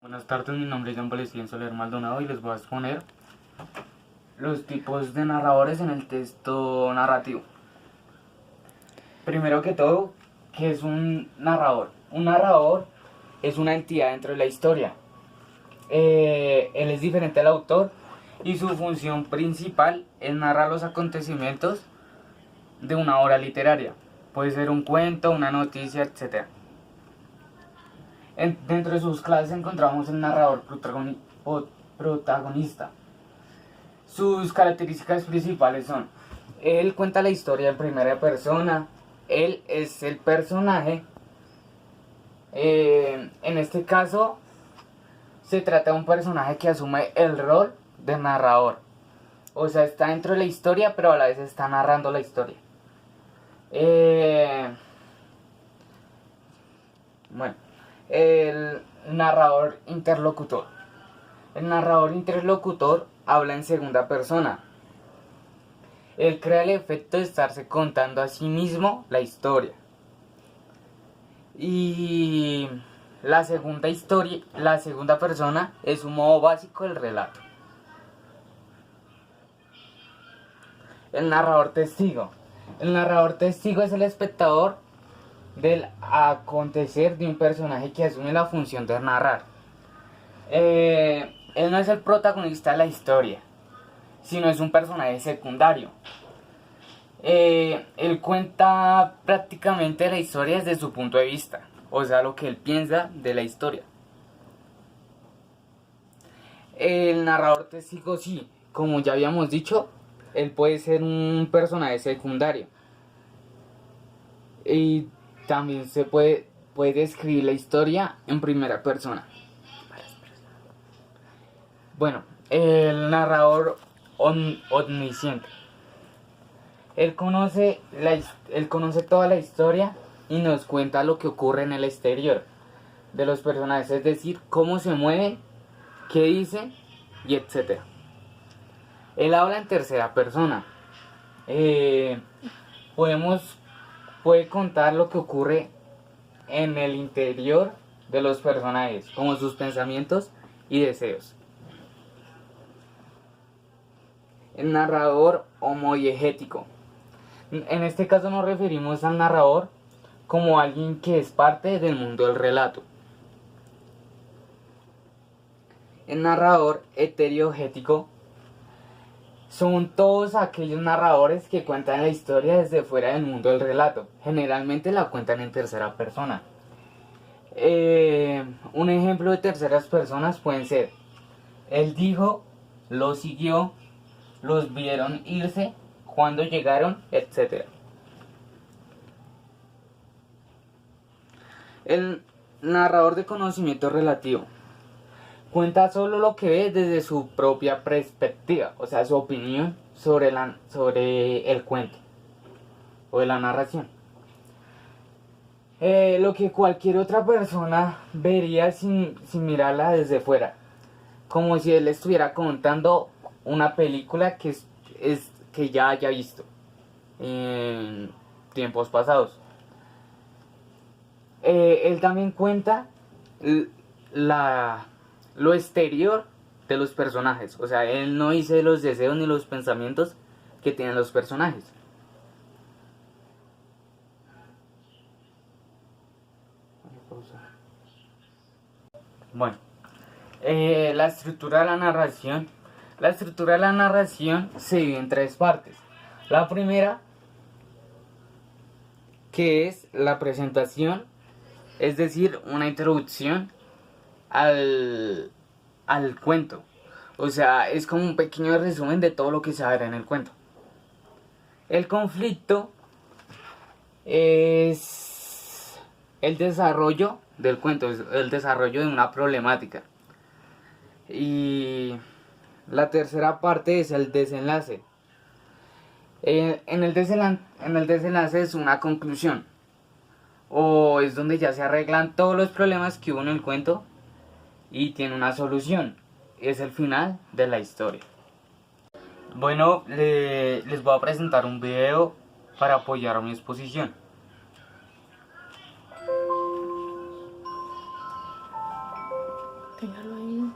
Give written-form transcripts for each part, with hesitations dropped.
Buenas tardes, mi nombre es John Valentín Soler Maldonado y les voy a exponer los tipos de narradores en el texto narrativo. Primero que todo, ¿qué es un narrador? Un narrador es una entidad dentro de la historia. Él es diferente al autor y su función principal es narrar los acontecimientos de una obra literaria. Puede ser un cuento, una noticia, etc. Dentro de sus clases encontramos el narrador protagonista. Sus características principales son: él cuenta la historia en primera persona, él es el personaje. En este caso se trata de un personaje que asume el rol de narrador. O sea, está dentro de la historia, pero a la vez está narrando la historia. Bueno, el narrador interlocutor. El narrador interlocutor habla en segunda persona. Él crea el efecto de estarse contando a sí mismo la historia. Y la segunda persona es un modo básico del relato. El narrador testigo. El narrador testigo es el espectador del acontecer de un personaje que asume la función de narrar. Él no es el protagonista de la historia, sino es un personaje secundario. Él cuenta prácticamente la historia desde su punto de vista, o sea, lo que él piensa de la historia. El narrador testigo, sí, como ya habíamos dicho, él puede ser un personaje secundario. Y también se puede escribir la historia en primera persona. Bueno, el narrador omnisciente. Él conoce toda la historia y nos cuenta lo que ocurre en el exterior de los personajes, es decir, cómo se mueven, qué dicen y etc. Él habla en tercera persona. Puede contar lo que ocurre en el interior de los personajes, como sus pensamientos y deseos. El narrador homoiegético. En este caso nos referimos al narrador como alguien que es parte del mundo del relato. El narrador heterogético son todos aquellos narradores que cuentan la historia desde fuera del mundo del relato. Generalmente la cuentan en tercera persona. Un ejemplo de terceras personas pueden ser: él dijo, lo siguió, los vieron irse, cuando llegaron, etc. El narrador de conocimiento relativo cuenta solo lo que ve desde su propia perspectiva, o sea, su opinión sobre el cuento o de la narración. Lo que cualquier otra persona vería sin mirarla desde fuera, como si él estuviera contando una película que ya haya visto en tiempos pasados. Él también cuenta lo exterior de los personajes, o sea, él no dice los deseos ni los pensamientos que tienen los personajes. Bueno, la estructura de la narración. La estructura de la narración se divide en tres partes. La primera, que es la presentación, es decir, una introducción al cuento. O sea, es como un pequeño resumen de todo lo que se va a ver en el cuento. El conflicto es el desarrollo del cuento, es el desarrollo de una problemática. Y la tercera parte es el desenlace. En el desenlace es una conclusión, o es donde ya se arreglan todos los problemas que hubo en el cuento y tiene una solución. Es el final de la historia. Bueno, les voy a presentar un video para apoyar mi exposición. Téngalo ahí.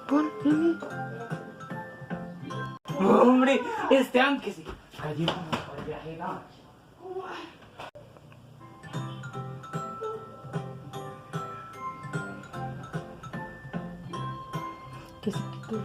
Pon, Mimi. Hombre, Esteban, que se cayó como para el viaje, ¿no? Que se quitó.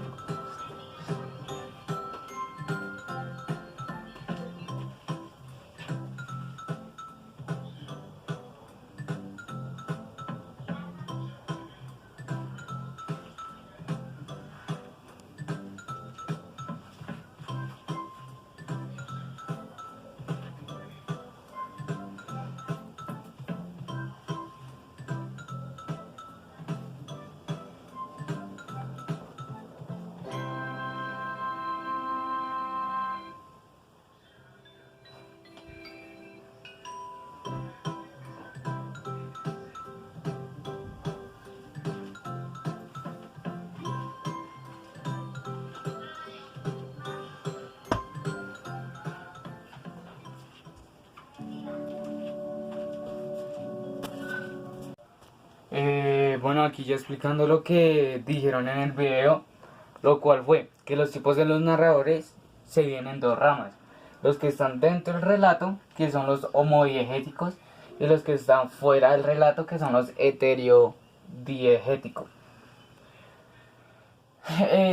Bueno, aquí ya explicando lo que dijeron en el video, lo cual fue que los tipos de los narradores se dividen en dos ramas: los que están dentro del relato, que son los homodiegéticos, y los que están fuera del relato, que son los heterodiegéticos.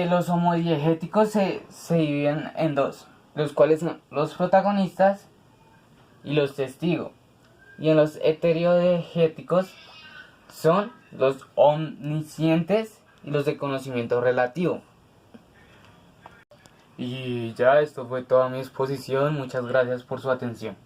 Los homodiegéticos se dividen en dos, los cuales son los protagonistas y los testigos. Y en los heterodiegéticos son los omniscientes y los de conocimiento relativo. Y ya, esto fue toda mi exposición. Muchas gracias por su atención.